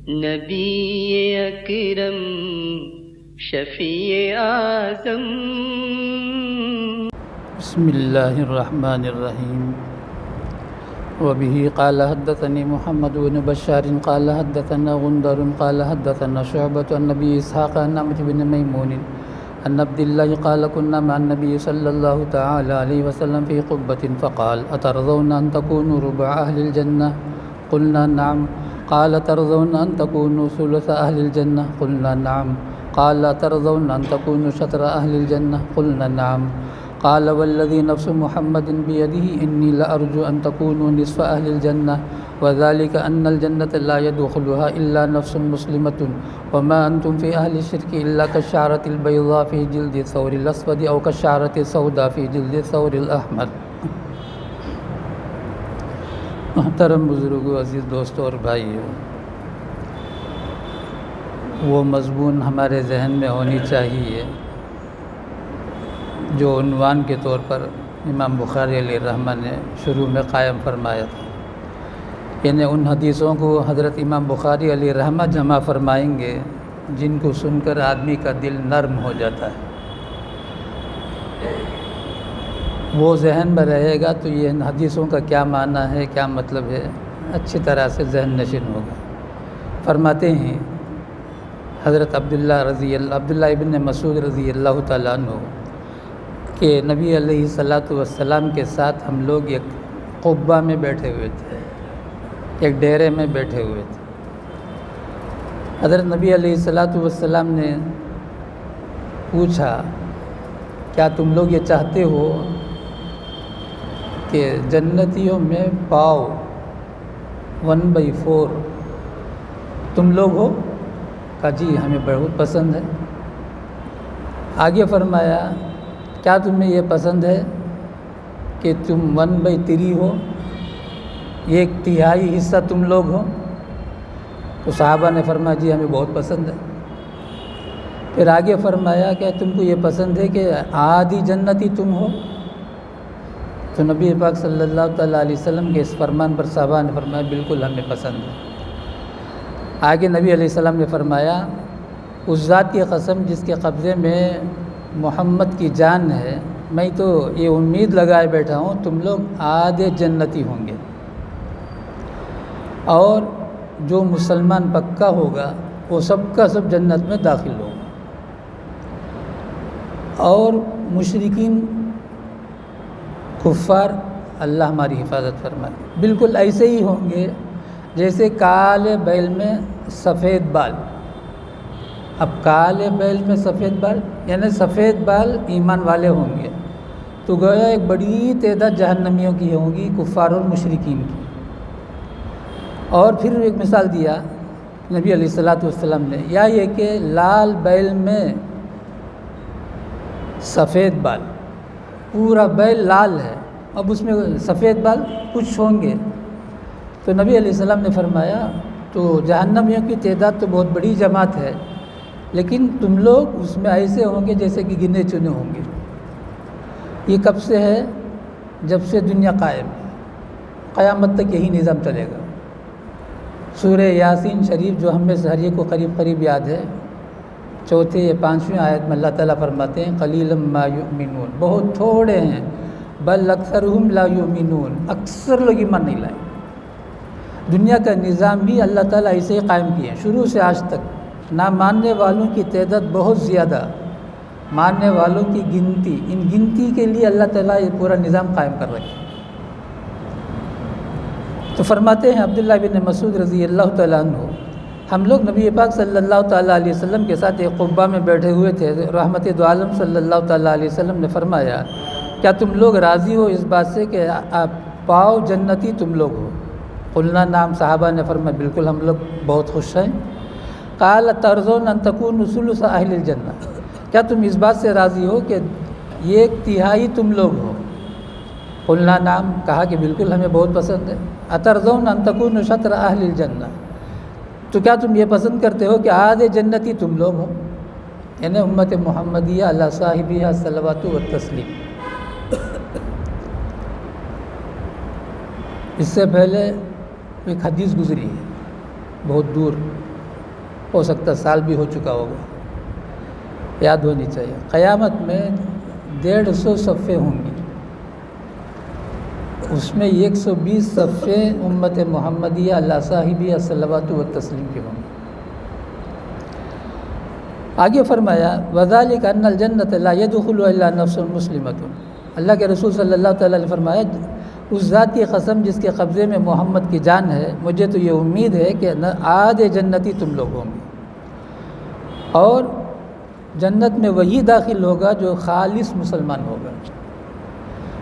نبی اکرم شفیع اعظم. بسم اللہ الرحمن الرحیم. وبه قال حدثني محمد بن بشار قال حدثنا غندر قال حدثنا شعبة عن أبي إسحاق عن عمرو بن ميمون عن عبد الله قال كنا مع النبي صلى الله تعالى عليه وسلم في قبة فقال أترضون أن تكونوا ربع أهل الجنة؟ قلنا نعم. قال ترضون أن تكونوا ثلث أهل الجنة؟ قلنا نعم. قال ترضون أن تكونوا شطر أهل الجنة؟ قلنا نعم. قال والذي نفس محمد بيده إني لأرجو أن تكونوا نصف أهل الجنة وذلك أن الجنة لا يدخلها إلا نفس مسلمة وما أنتم في أهل الشرك إلا كالشعرة البيضاء في جلد الثور الأسود أو كالشعرة السوداء في جلد الثور الأحمر. محترم بزرگوں، عزیز دوستوں اور بھائیوں، وہ مضمون ہمارے ذہن میں ہونی چاہیے جو عنوان کے طور پر امام بخاری علیہ الرحمہ نے شروع میں قائم فرمایا تھا. یعنی ان حدیثوں کو حضرت امام بخاری علیہ الرحمہ جمع فرمائیں گے جن کو سن کر آدمی کا دل نرم ہو جاتا ہے. وہ ذہن میں رہے گا تو یہ ان حدیثوں کا کیا معنی ہے، کیا مطلب ہے، اچھی طرح سے ذہن نشین ہوگا. فرماتے ہیں حضرت عبداللہ ابن مسعود رضی اللہ تعالیٰ عنہ کہ نبی علیہ الصلاۃ والسلام کے ساتھ ہم لوگ ایک قبہ میں بیٹھے ہوئے تھے، ایک ڈیرے میں بیٹھے ہوئے تھے. حضرت نبی علیہ الصلاۃ والسلام نے پوچھا کیا تم لوگ یہ چاہتے ہو کہ جنتیوں میں پاؤ 1/4 تم لوگ ہو؟ کہا جی ہمیں بہت پسند ہے. آگے فرمایا کیا تمہیں یہ پسند ہے کہ تم 1/3 ہو، 1/3 حصہ تم لوگ ہو؟ تو صحابہ نے فرمایا جی ہمیں بہت پسند ہے. پھر آگے فرمایا کہ تم کو یہ پسند ہے کہ آدھی جنتی تم ہو؟ تو نبی پاک صلی اللہ تعالیٰ علیہ وسلم کے اس فرمان پر صحابہ نے فرمایا بالکل ہمیں پسند ہے. آگے نبی علیہ السلام نے فرمایا اس ذات کی قسم جس کے قبضے میں محمد کی جان ہے، میں تو یہ امید لگائے بیٹھا ہوں تم لوگ آدھے جنتی ہوں گے، اور جو مسلمان پکا ہوگا وہ سب کا سب جنت میں داخل ہوگا، اور مشرکین کفار اللہ ہماری حفاظت فرمائے بالکل ایسے ہی ہوں گے جیسے کالے بیل میں سفید بال. اب کالے بیل میں سفید بال یعنی سفید بال ایمان والے ہوں گے، تو گویا ایک بڑی تعداد جہنمیوں کی ہوں گی، کفار اور مشرکین کی. اور پھر ایک مثال دیا نبی علیہ الصلاۃ والسلام نے، یا یہ کہ لال بیل میں سفید بال، پورا بیل لال ہے، اب اس میں سفید بال کچھ ہوں گے. تو نبی علیہ السلام نے فرمایا تو جہنمیوں کی تعداد تو بہت بڑی جماعت ہے، لیکن تم لوگ اس میں ایسے ہوں گے جیسے کہ گنے چنے ہوں گے. یہ کب سے ہے؟ جب سے دنیا قائم ہے، قیامت تک یہی نظام چلے گا. سورہ یاسین شریف جو ہم میں سے ہر ایک کو قریب قریب یاد ہے، 4 یا 5ویں آیت میں اللہ تعالیٰ فرماتے ہیں قلیلا ما یؤمنون، بہت تھوڑے ہیں، بل اکثرہم لا یؤمنون، اکثر لوگ ایمان نہیں لائے. دنیا کا نظام بھی اللہ تعالیٰ ایسے ہی قائم کیے ہیں شروع سے آج تک. نہ ماننے والوں کی تعداد بہت زیادہ، ماننے والوں کی گنتی، ان گنتی کے لیے اللہ تعالیٰ یہ پورا نظام قائم کر رکھے. تو فرماتے ہیں عبداللہ بن مسعود رضی اللہ تعالیٰ عنہ، ہم لوگ نبی پاک صلی اللہ تعالیٰ علیہ وسلم کے ساتھ ایک قبہ میں بیٹھے ہوئے تھے. رحمت دو عالم صلی اللہ تعالیٰ علیہ وسلم نے فرمایا کیا تم لوگ راضی ہو اس بات سے کہ آپ پاؤ جنتی تم لوگ ہو؟ قلنا نام، صحابہ نے فرمایا بالکل ہم لوگ بہت خوش ہیں. قال ترضون ان تكونوا ثلث اہل الجنہ، کیا تم اس بات سے راضی ہو کہ 1/3 تم لوگ ہو؟ قلنا نام، کہا کہ بالکل ہمیں بہت پسند ہے. اترضون ان تكونوا شطر اہل الجنہ، تو کیا تم یہ پسند کرتے ہو کہ آدھے جنتی تم لوگ ہو؟ یعنی امت محمدیہ علی صاحبہ صلوات و تسلیم. اس سے پہلے ایک حدیث گزری ہے بہت دور ہو سکتا سال بھی ہو چکا ہوگا، یاد ہونی چاہیے۔ قیامت میں 150 صفیں ہوں گی، اس میں 120 صفیں امت محمدیہ اللہ صاحبیہ صلوات و تسلیم کے ہوں گے۔ آگے فرمایا وذالک ان الجنۃ لا يدخل الا نفس مسلمۃ، اللہ کے رسول صلی اللہ تعالیٰ علیہ فرمایا اس ذات کی قسم جس کے قبضے میں محمد کی جان ہے، مجھے تو یہ امید ہے کہ آدھے جنتی تم لوگ ہوں گے، اور جنت میں وہی داخل ہوگا جو خالص مسلمان ہوگا۔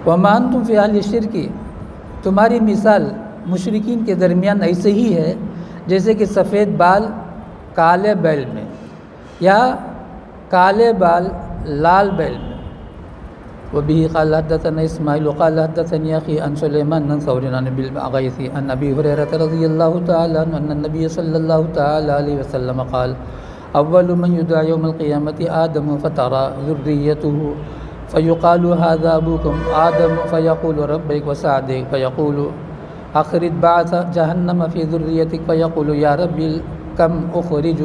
وما انتم فی اہل الشرک، تمہاری مثال مشرکین کے درمیان ایسے ہی ہے جیسے کہ سفید بال کالے بیل میں، یا کالے بال لال بیل میں۔ وبه قال حدثنا اسماعیل قال حدثني اخي عن سليمان عن ثور عن ابي الغيث عن ابي هريره رضي الله تعالى عنه ان النبي صلى الله تعالى عليه وسلم قال اول من يدعى يوم القيامه آدم فترى ذريته فيقال هذا ابوكم آدم فيقول ربك وسعدك فيقول اخرج بعث جهنم في ذريتك فيقول يا ربي كم اخرج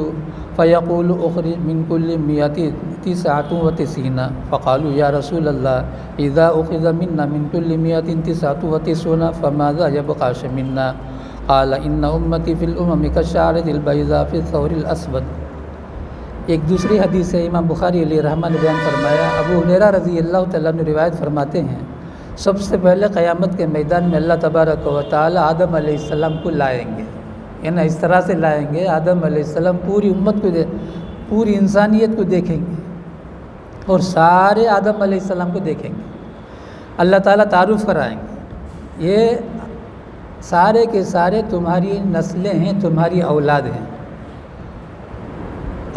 فيقول اخرج من كل 199 فقالوا يا رسول الله اذا اخذ منا من كل 199 فماذا يبقى منا قال ان امتي في الامم كالشعرة البيضاء في الثور الاسود۔ ایک دوسری حدیث ہے، امام بخاری علیہ رحمہ نے بیان فرمایا، ابو ہریرہ رضی اللہ تعالیٰ عنہ روایت فرماتے ہیں سب سے پہلے قیامت کے میدان میں اللہ تبارک و تعالی آدم علیہ السلام کو لائیں گے، یعنی اس طرح سے لائیں گے آدم علیہ السلام پوری امت کو پوری انسانیت کو دیکھیں گے اور سارے آدم علیہ السلام کو دیکھیں گے، اللہ تعالیٰ تعارف کرائیں گے، یہ سارے کے سارے تمہاری نسلیں ہیں، تمہاری اولاد ہیں،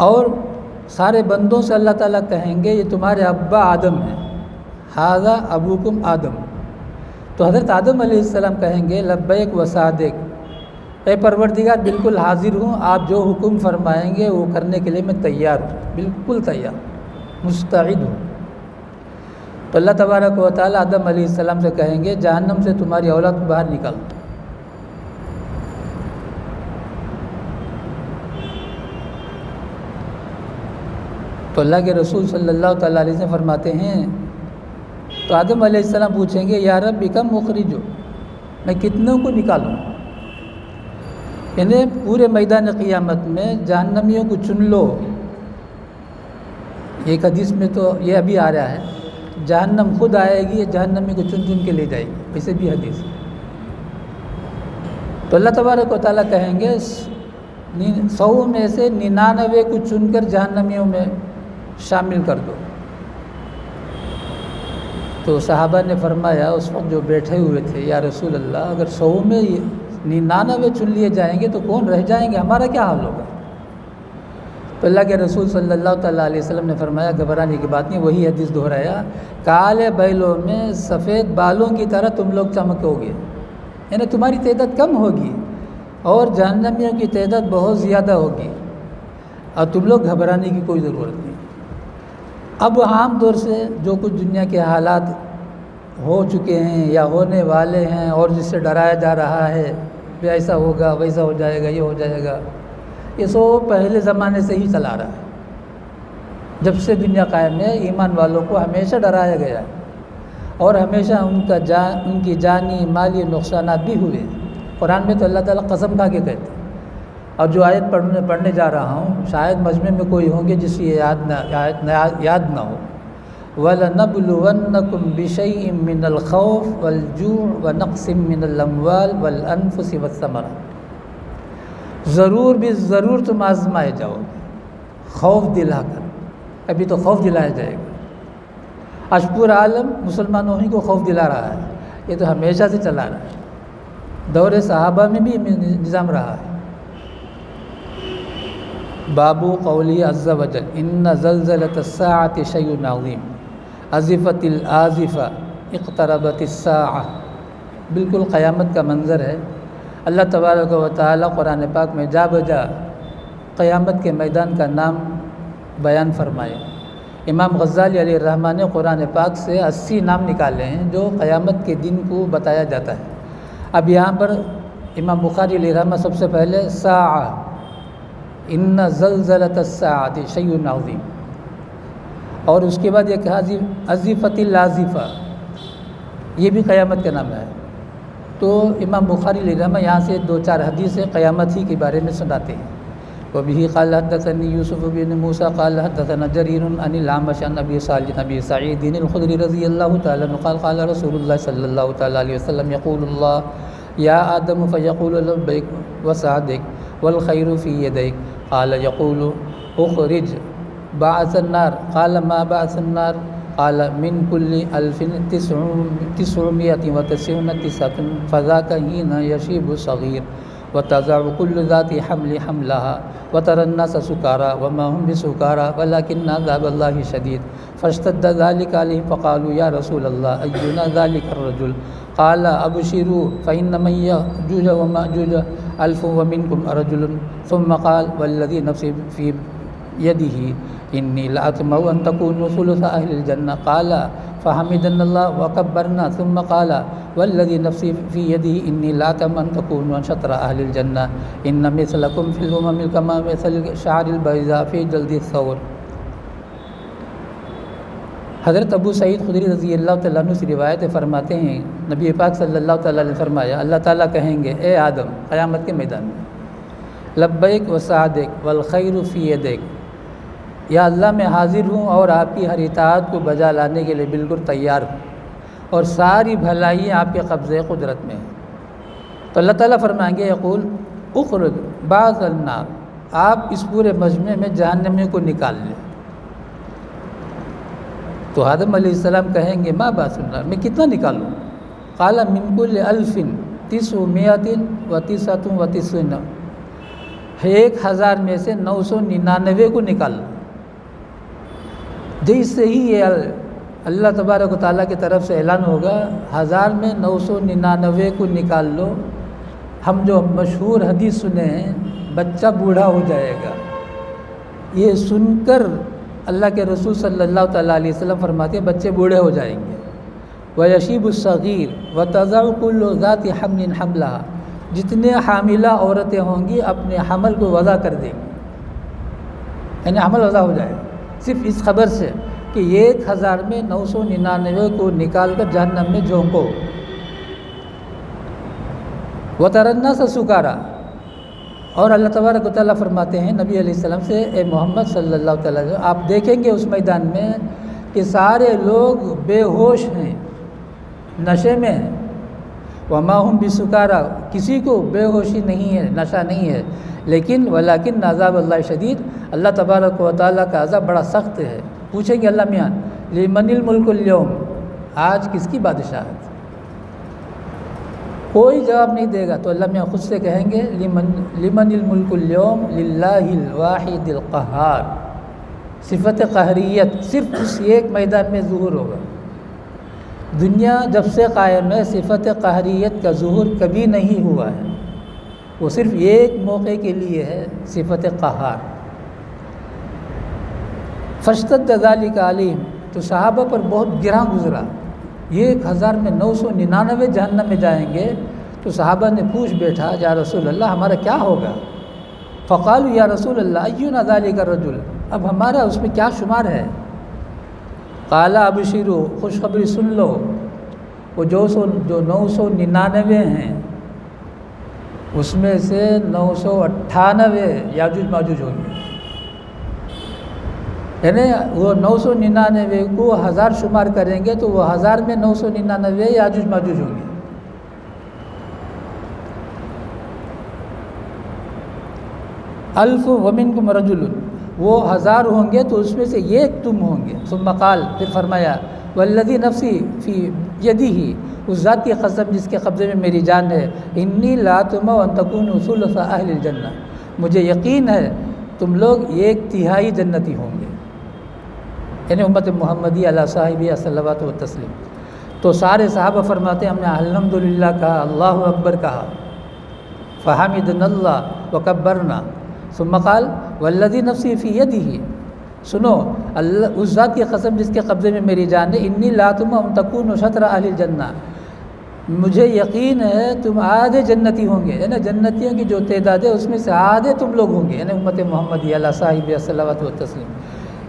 اور سارے بندوں سے اللہ تعالیٰ کہیں گے یہ تمہارے ابا آدم ہیں، ھذا ابوکم آدم۔ تو حضرت آدم علیہ السلام کہیں گے لبیک و سعدیک، اے پروردگار بالکل حاضر ہوں، آپ جو حکم فرمائیں گے وہ کرنے کے لیے میں تیار ہوں، بالکل تیار، مستعد ہوں۔ تو اللہ تبارک و تعالیٰ آدم علیہ السلام سے کہیں گے جہنم سے تمہاری اولاد کو باہر نکال۔ تو اللہ کے رسول صلی اللہ تعالیٰ علیہ وسلم فرماتے ہیں تو آدم علیہ السلام پوچھیں گے یا رب کم اخرجو، میں کتنوں کو نکالوں؟ یعنی پورے میدان قیامت میں جہنمیوں کو چن لو۔ ایک حدیث میں تو یہ ابھی آ رہا ہے جہنم خود آئے گی، جہنمی کو چن چن کے لے جائے گی، اسے بھی حدیث ہے۔ تو اللہ تبارک و تعالیٰ کہیں گے 100 میں سے 99 کو چن کر جہنمیوں میں شامل کر دو۔ تو صحابہ نے فرمایا اس وقت جو بیٹھے ہوئے تھے یا رسول اللہ اگر 100 میں 99 چن لیے جائیں گے تو کون رہ جائیں گے، ہمارا کیا حال ہوگا؟ تو اللہ کے رسول صلی اللہ تعالیٰ علیہ وسلم نے فرمایا گھبرانے کی بات نہیں، وہی حدیث دہرایا، کالے بیلوں میں سفید بالوں کی طرح تم لوگ چمکو گے، یعنی تمہاری تعداد کم ہوگی اور جہنمیوں کی تعداد بہت زیادہ ہوگی، اور تم لوگ گھبرانے کی کوئی ضرورت نہیں۔ اب عام طور سے جو کچھ دنیا کے حالات ہو چکے ہیں یا ہونے والے ہیں اور جس سے ڈرایا جا رہا ہے کہ ایسا ہوگا ویسا ہو جائے گا یہ ہو جائے گا، یہ سب پہلے زمانے سے ہی چلا رہا ہے۔ جب سے دنیا قائم ہے ایمان والوں کو ہمیشہ ڈرایا گیا ہے اور ہمیشہ ان کی جانی مالی نقصانات بھی ہوئے۔ قرآن میں تو اللہ تعالیٰ قسم کھا کے کہتے ہیں، اور جو آیت پڑھنے جا رہا ہوں شاید مجمع میں کوئی ہوں گے جس کی یاد نہ ہو، وَلَنَبْلُوَنَّكُمْ بِشَيْءٍ مِّنَ الْخَوْفِ وَالْجُوعِ وَنَقْصٍ مِّنَ الْأَمْوَالِ وَالْأَنفُسِ وَالثَّمَرَاتِ، ضرور بھی ضرور تم آزمائے جاؤ گے، خوف دلا کر، ابھی تو خوف دلایا جائے گا۔ آج پورا عالم مسلمانوں ہی کو خوف دلا رہا ہے، یہ تو ہمیشہ سے چلا رہا ہے، دور صحابہ میں بھی نظام رہا ہے۔ باب قولی عز وجل ان زلزلۃ الساعۃ شیء عظیم ازفت الآزفہ اقتربت الساعہ، بالکل قیامت کا منظر ہے۔ اللہ تبارک و تعالیٰ قرآن پاک میں جا بجا قیامت کے میدان کا نام بیان فرمائے۔ امام غزالی علیہ الرحمہ نے قرآن پاک سے 80 نام نکالے ہیں جو قیامت کے دن کو بتایا جاتا ہے۔ اب یہاں پر امام بخاری علیہ الرحمہ سب سے پہلے ساعہ ان زلزلۃ الساعۃ شیء عظیم، اور اس کے بعد یہ کہا ازفت الازفہ، یہ بھی قیامت کا نام ہے۔ تو امام بخاری علیہ رحمہ یہاں سے 2-4 حدیثیں قیامت ہی کے بارے میں سناتے ہیں۔ وبه قال حدثني يوسف بن موسى قال حدثنا جرير عن الأعمش عن أبي صالح أبي سعيد الخدري رضي الله تعالى عنه قال قال رسول الله صلى الله تعالى عليه وسلم يقول الله يا آدم فيقول لبيك وسعديك والخير في يديك قال يقول اخرج بعث النار قال ما بعث النار قال من كل 1999 فذاك حين يشيب الصغير وتضع كل ذات حمل حملها وترى الناس سكارى وما هم بسكارى ولكن عذاب الله شديد فاشتد ذلك عليهم فقالوا يا رسول الله أينا ذلك الرجل قال أبشروا فإن من يأجوج ومأجوج 1000 ومنكم رجل ثم قال والذي نفسي في يده إني لأطمع أن تكونوا ثلث أهل الجنة قال فحمدنا الله وكبرنا ثم قال والذي نفسي في يده إني لأطمع أن تكونوا شطر أهل الجنة إن مثلكم في الأمم كما مثل شعر البيضاء في جلد الثور۔ حضرت ابو سعید خدری رضی اللہ تعالیٰ عنہ سے روایت فرماتے ہیں نبی پاک صلی اللہ تعالیٰ علیہ نے فرمایا اللہ تعالیٰ کہیں گے اے آدم قیامت کے میدان میں لبیک وسعدیک والخیر فی یدیک، یا اللہ میں حاضر ہوں اور آپ کی ہر اطاعت کو بجا لانے کے لیے بالکل تیار ہوں اور ساری بھلائیاں آپ کے قبضے قدرت میں ہیں۔ تو اللہ تعالیٰ فرمائیں گے یقول اخرج بعض النار، آپ اس پورے مجمع میں جہنمی کو نکال لیں۔ تو آدم علیہ السلام کہیں گے ما بعض النار، میں کتنا نکالوں؟ قال من کل 1999 1000 میں سے 999 کو نکال لو۔ جیسے ہی یہ اللہ تبارک و تعالیٰ کی طرف سے اعلان ہوگا 1000 میں 999 کو نکال لو، ہم جو مشہور حدیث سنے ہیں بچہ بوڑھا ہو جائے گا، یہ سن کر اللہ کے رسول صلی اللہ تعالیٰ علیہ وسلم فرماتے ہیں بچے بوڑھے ہو جائیں گے۔ وَيَشِيبُ الصَّغِيرُ وَتَضَعُ كُلُّ ذَاتِ حَمْلٍ حَمْلَهَا، جتنے حاملہ عورتیں ہوں گی اپنے حمل کو وضع کر دیں گی، یعنی حمل وضع ہو جائے گا صرف اس خبر سے کہ 1000 میں 999 کو نکال کر جہنم میں جھونکو۔ وَتَرَى النَّاسَ سُكَارَى، اور اللہ تبارک و تعالیٰ فرماتے ہیں نبی علیہ السلام سے اے محمد صلی اللہ تعالیٰ علیہ وسلم آپ دیکھیں گے اس میدان میں کہ سارے لوگ بے ہوش ہیں، نشے میں ہیں، وما هم بسکارا، کسی کو بے ہوشی نہیں ہے، نشہ نہیں ہے، لیکن ولیکن عذاب اللہ شدید، اللہ تبارک و تعالیٰ کا عذاب بڑا سخت ہے۔ پوچھیں گے اللہ میاں لمن الملک اليوم، آج کس کی بادشاہت؟ کوئی جواب نہیں دے گا، تو اللہ میاں خود سے کہیں گے لمن الملک اليوم للہ الواحد القہار، صفت قہریت صرف اس ایک میدان میں ظہور ہوگا۔ دنیا جب سے قائم ہے صفت قہریت کا ظہور کبھی نہیں ہوا ہے، وہ صرف ایک موقع کے لیے ہے، صفت قہار۔ فاشتد ذلک علیہم، تو صحابہ پر بہت گراں گزرا، 1000 میں 999 جہنم میں جائیں گے، تو صحابہ نے پوچھ بیٹھا یا رسول اللہ ہمارا کیا ہوگا؟ فقالوا یا رسول اللہ اینا ذلک الرجل، اب ہمارا اس میں کیا شمار ہے؟ قال ابشروا، خوشخبری سن لو، وہ جو 999 ہیں اس میں سے 998 یاجوج ماجوج ہوں گے، یعنی وہ 999 کو 1000 شمار کریں گے تو وہ 1000 میں 999 یاجوج ماجوج ہوں گے۔ الف ومنکم رجل، وہ 1000 ہوں گے تو اس میں سے ایک تم ہوں گے۔ ثم قال، پھر فرمایا والذی نفسی فی یدہ، اس ذات کی قسم جس کے قبضے میں میری جان ہے، انی لاطمع ان تکونوا ثلث اہل الجنہ، مجھے یقین ہے تم لوگ 1/3 جنتی ہوں گے، یعنی امت محمدی علی صاحبہ صلوات و تسلیم۔ تو سارے صحابہ فرماتے ہیں ہم نے الحمدللہ کہا، اللہ اکبر کہا، فحمدنا اللہ وکبرنا، ثم قال والذی نفسی فی یدہ، سنو اللہ اس ذات کی قسم جس کے قبضے میں میری جان ہے، انی لاطمع ان تکونوا شطر اہل الجنہ، مجھے یقین ہے تم آدھے جنتی ہوں گے، یعنی جنتیوں کی جو تعداد ہے اس میں سے آدھے تم لوگ ہوں گے، یعنی امت محمدی علی صاحب الصلوۃ والتسلیم۔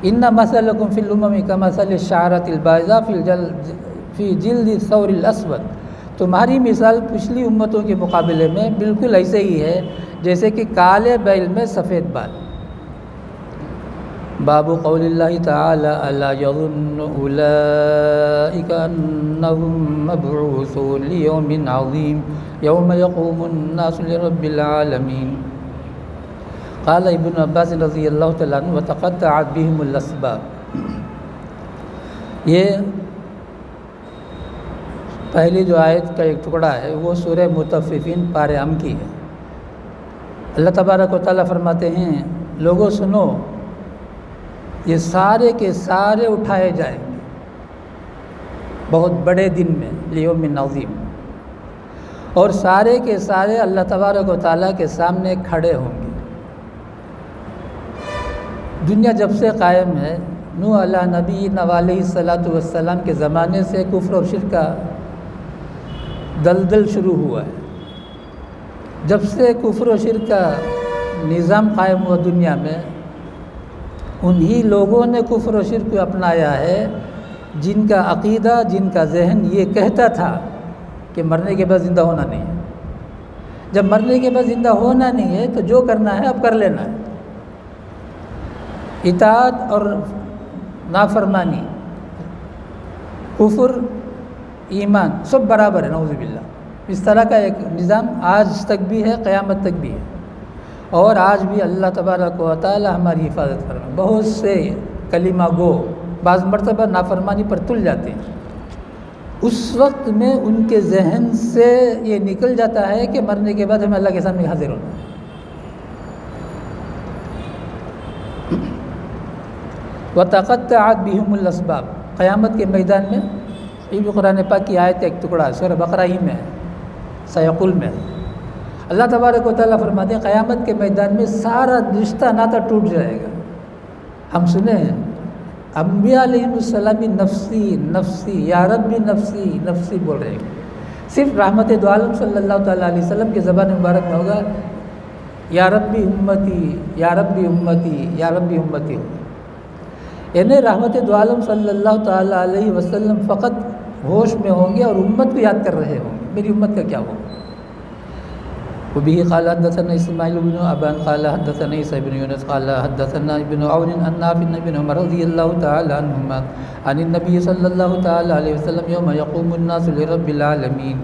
ان مثلکم فی الامم کمثل الشعرۃ البیضاء فی جلد الثور الاسود، تمہاری مثال پچھلی امتوں کے مقابلے میں بالکل ایسے ہی ہے جیسے کہ کالے بیل میں سفید بال۔ باب قول اللہ تعالی الا یظن اولئک انہم مبعوثون لیوم عظیم یوم یقوم الناس لرب العالمین۔ قال ابن عباس رضی اللہ تعالیٰ عنہ وتقطعت بهم الاسباب۔ یہ پہلی جو آیت کا ایک ٹکڑا ہے وہ سورہ مطففین پارہ ام کی ہے۔ اللہ تبارک و تعالیٰ فرماتے ہیں لوگوں سنو، یہ سارے کے سارے اٹھائے جائیں گے بہت بڑے دن میں، لیوم عظیم، اور سارے کے سارے اللہ تبارک و تعالیٰ کے سامنے کھڑے ہوں گے۔ دنیا جب سے قائم ہے، نوح علیہ نبی علیہ الصلاۃ والسلام کے زمانے سے کفر اور شرک کا دلدل شروع ہوا ہے۔ جب سے کفر و شرک کا نظام قائم ہوا دنیا میں، انہی لوگوں نے کفر و شرک کو اپنایا ہے جن کا عقیدہ، جن کا ذہن یہ کہتا تھا کہ مرنے کے بعد زندہ ہونا نہیں ہے۔ جب مرنے کے بعد زندہ ہونا نہیں ہے تو جو کرنا ہے اب کر لینا ہے۔ اطاعت اور نافرمانی، کفر، ایمان سب برابر ہے، نعوذ باللہ۔ اس طرح کا ایک نظام آج تک بھی ہے، قیامت تک بھی ہے، اور آج بھی اللہ تبارک و تعالی ہماری حفاظت فرمائے۔ بہت سے کلمہ گو بعض مرتبہ نافرمانی پر تل جاتے ہیں، اس وقت میں ان کے ذہن سے یہ نکل جاتا ہے کہ مرنے کے بعد ہمیں اللہ کے سامنے حاضر ہونا ہے۔ وَتَقَطَّعَتْ بِهُمُ الْأَسْبَابُ، قیامت کے میدان میں، یہ بھی قرآن پاک کی آیت کا ایک ٹکڑا ہے، سورہ بقرہ ہی میں ہے، سیقول میں ہے۔ اللہ تبارک و تعالیٰ فرماتے ہیں قیامت کے میدان میں سارا رشتہ ناطہ ٹوٹ جائے گا۔ ہم سنے ہیں انبیاء علیہ السلام نفسی نفسی یا ربی نفسی نفسی بول رہے ہیں، صرف رحمت دو عالم صلی اللہ تعالیٰ علیہ وسلم کی زبان مبارک میں ہوگا یا ربی امتی یا ربی امتی یا ربی امتی ہوگا، یعنی رحمت دو عالم صلی اللہ تعالیٰ علیہ وسلم فقط ہوش میں ہوں گے اور امت کو یاد کر رہے ہوں گے میری امت کا کیا ہوگا۔ وبه قال حدثنا اسماعیل بن ابان قال حدثنا عیسی بن یونس قال حدثنا ابن عون عن نافع بن عمر رضی اللہ تعالی عنہما عن النبي صلی اللہ تعالی علیہ وسلم یوم یقوم الناس لرب العالمین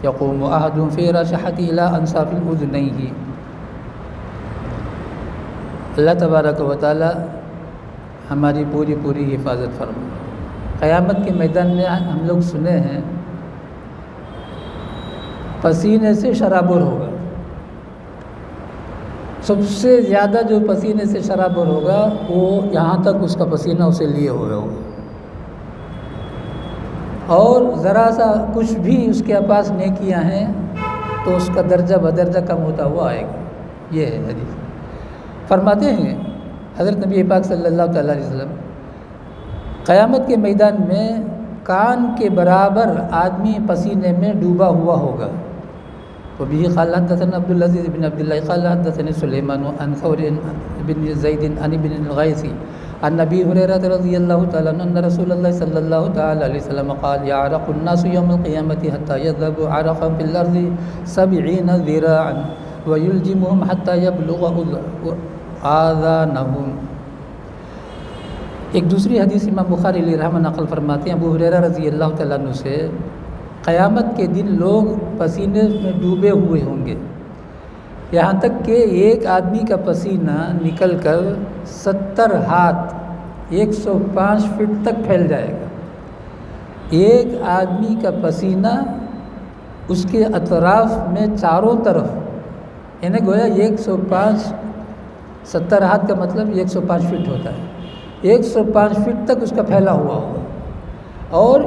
یقوم احد فی راشحته الى انصاف اذنیہ۔ اللہ تبارک و تعالی ہماری پوری حفاظت فرمائے۔ قیامت کے میدان میں ہم لوگ سنے ہیں پسینے سے شرابور ہوگا، سب سے زیادہ جو پسینے سے شرابور ہوگا وہ یہاں تک اس کا پسینہ اسے لیے ہوئے ہوگا، اور ذرا سا کچھ بھی اس کے پاس نیکیاں ہیں تو اس کا درجہ بدرجہ کم ہوتا ہوا آئے گا۔ یہ ہے حدیث۔ فرماتے ہیں حضرت نبی پاک صلی اللہ تعالیٰ علیہ وسلم قیامت کے میدان میں کان کے برابر آدمی پسینے میں ڈوبا ہوا ہوگا۔ وبه قال حدثنا عبد العزيز بن عبد الله قال حدثني سليمان عن ثور بن زيد عن ابن الغيث عن ابي هريره رضي الله تعالى عنه ان رسول الله صلى الله تعالى عليه وسلم قال يعرق الناس يوم القيامه حتى يذهب عرقا في الارض 70 ذراعا ويلجمهم حتى يبلغ آذانهم۔ ایک دوسری حدیث امام بخاری علیہ رحمہ نقل فرماتے ہیں ابو ہریرہ رضی اللہ تعالیٰ عنہ سے، قیامت کے دن لوگ پسینے میں ڈوبے ہوئے ہوں گے یہاں تک کہ ایک آدمی کا پسینہ نکل کر 70 ہاتھ 105 فٹ تک پھیل جائے گا۔ ایک آدمی کا پسینہ اس کے اطراف میں چاروں طرف، یعنی گویا 105 70 ہاتھ کا مطلب 105 فٹ ہوتا ہے، 105 فٹ تک اس کا پھیلا ہوا ہوگا، اور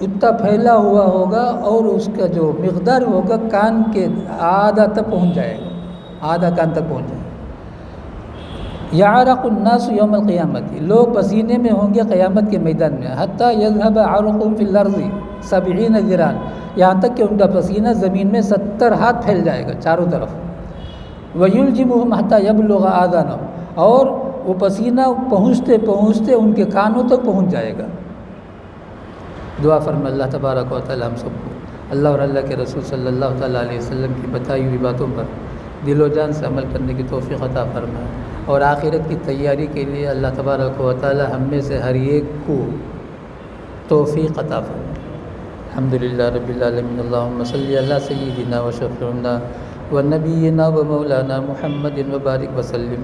اتنا پھیلا ہوا ہوگا اور اس کا جو مقدار ہوگا کان کے آدھا تک پہنچ جائے گا، آدھا کان تک پہنچ جائے گا۔ یعرق الناس یوم القیامت، لوگ پسینے میں ہوں گے قیامت کے میدان میں، حتی یذهب عرق فی الارض، 70 ذراعًا، یہاں تک کہ ان کا پسینہ زمین میں 70 ہاتھ پھیل جائے گا چاروں طرف۔ وَيُلْجِمُهُمْ حَتَّى يَبْلُغَ آذَانَهُمْ، اور وہ پسینہ پہنچتے پہنچتے ان کے کانوں تک پہنچ جائے گا۔ دعا فرمائے اللہ تبارک و تعالی ہم سب کو اللہ اور اللہ کے رسول صلی اللہ تعالیٰ علیہ وسلم کی بتائی ہوئی باتوں پر دل و جان سے عمل کرنے کی توفیق عطا فرمائے، اور آخرت کی تیاری کے لیے اللہ تبارک و تعالی ہم میں سے ہر ایک کو توفیق عطا فرمائے۔ الحمدللہ رب العالمین، اللہم صلی علی سیدنا و شفیعنا و نبینا و مولانا محمد و بارک وسلم۔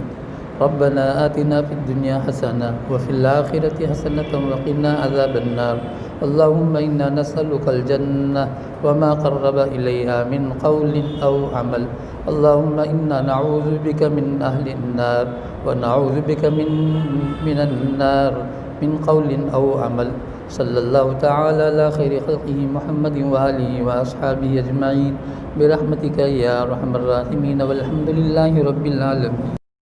ربنا آتنا فی الدنیا حسنہ وفی الآخرۃ حسنۃ وقنا عذاب النار۔ اللہم انا نسألک الجنہ وما قرب الیہا من قول او عمل۔ اللہم انا نعوذ بک من اہل النار ونعوذ بک من النار من قول او عمل۔ صلی اللہ تعالی علی خیر خلقہ محمد وآلہ واصحابہ اجمعین برحمتک یا ارحم الراحمین، والحمد للہ رب العالمین۔